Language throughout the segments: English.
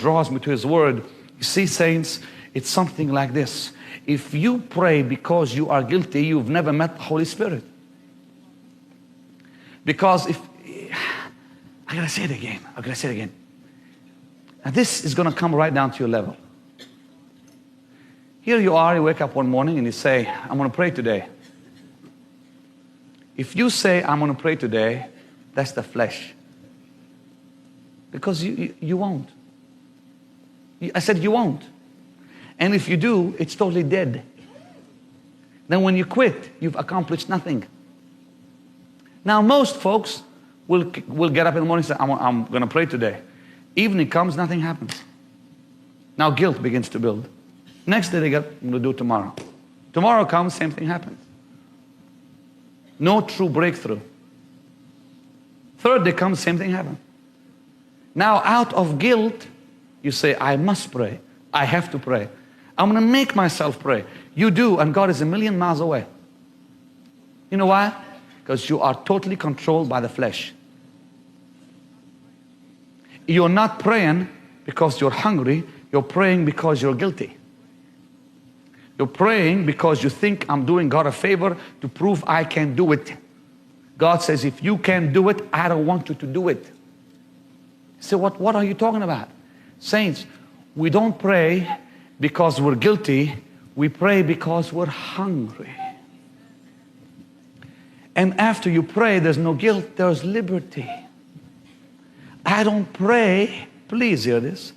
draws me to His Word. You see, saints, it's something like this. If you pray because you are guilty, you've never met the Holy Spirit. Because if, I gotta say it again. Now this is gonna come right down to your level. Here you are, you wake up one morning and you say, I'm gonna pray today. If you say, I'm gonna pray today, that's the flesh. Because you won't. I said you won't. And if you do, it's totally dead. Then when you quit, you've accomplished nothing. Now most folks will get up in the morning and say, I'm going to pray today. Evening comes, nothing happens. Now guilt begins to build. Next day they get, I'm going to do it tomorrow. Tomorrow comes, same thing happens. No true breakthrough. Third day comes, same thing happens. Now out of guilt, you say, I must pray. I have to pray. I'm going to make myself pray. You do, and God is a million miles away. You know why? Because you are totally controlled by the flesh. You're not praying because you're hungry. You're praying because you're guilty. You're praying because you think I'm doing God a favor to prove I can do it. God says, if you can't do it, I don't want you to do it. So what are you talking about? Saints, we don't pray because we're guilty. We pray because we're hungry. And after you pray, there's no guilt, there's liberty. I don't pray, please hear this,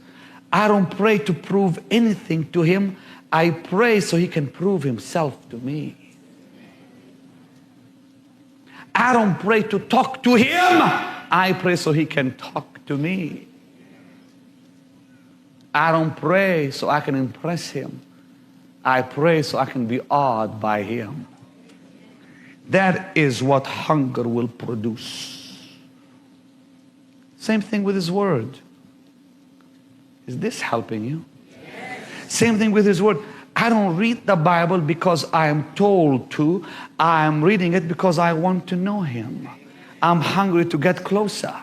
I don't pray to prove anything to Him. I pray so He can prove Himself to me. I don't pray to talk to Him. I pray so He can talk to me. I don't pray so I can impress Him. I pray so I can be awed by Him. That is what hunger will produce. Same thing with His Word. Is this helping you? Yes. Same thing with His Word. I don't read the Bible because I am told to. I am reading it because I want to know Him. I'm hungry to get closer.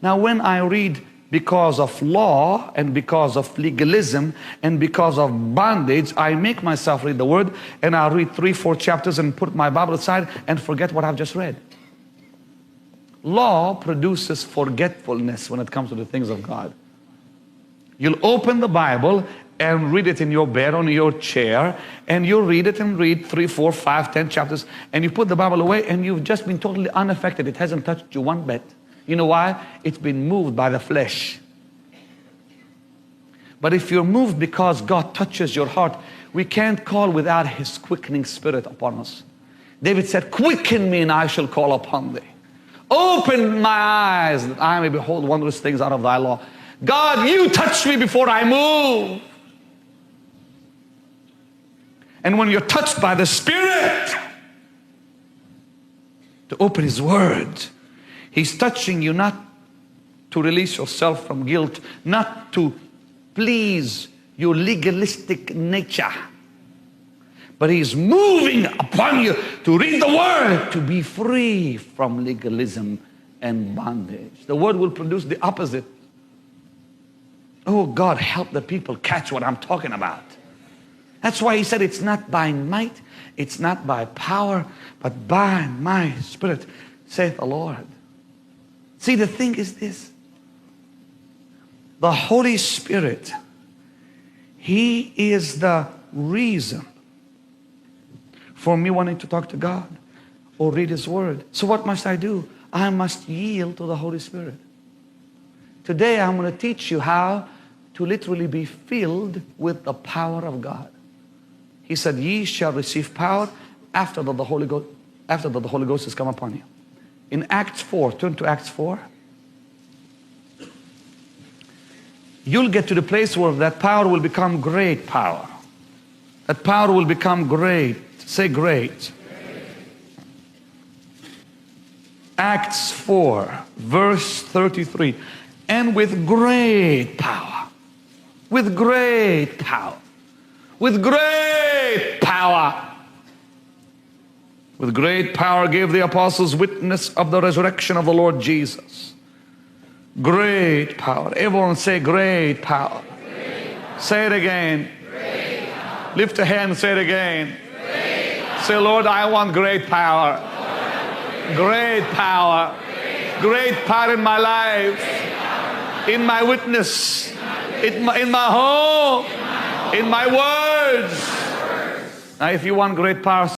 Now when I read because of law and because of legalism and because of bondage, I make myself read the Word, and I'll read 3-4 chapters and put my Bible aside and forget what I've just read. Law produces forgetfulness when it comes to the things of God. You'll open the Bible and read it in your bed, on your chair, and you'll read it and read 3, 4, 5, 10 chapters, and you put the Bible away and you've just been totally unaffected. It hasn't touched you one bit. You know why? It's been moved by the flesh. But if you're moved because God touches your heart, we can't call without His quickening Spirit upon us. David said, quicken me and I shall call upon Thee. Open my eyes that I may behold wondrous things out of Thy law. God, you touch me before I move. And when you're touched by the Spirit to open His Word, He's touching you not to release yourself from guilt, not to please your legalistic nature, but He's moving upon you to read the Word, to be free from legalism and bondage. The Word will produce the opposite. Oh God, help the people catch what I'm talking about. That's why He said it's not by might, it's not by power, but by my Spirit, saith the Lord. See, the thing is this. The Holy Spirit, He is the reason for me wanting to talk to God or read His Word. So what must I do? I must yield to the Holy Spirit. Today I'm going to teach you how to literally be filled with the power of God. He said, ye shall receive power after the Holy Ghost has come upon you. In Acts 4, turn to Acts 4. You'll get to the place where that power will become great power. That power will become great. Say great. Acts 4, verse 33. And with great power. With great power. With great power. With great power gave the apostles witness of the resurrection of the Lord Jesus. Great power. Everyone say great power. Say it again. Lift a hand and say it again. Say, Lord, I want great power. Great power. Great power in my life. In my witness. In my home. In my words. Now, if you want great power,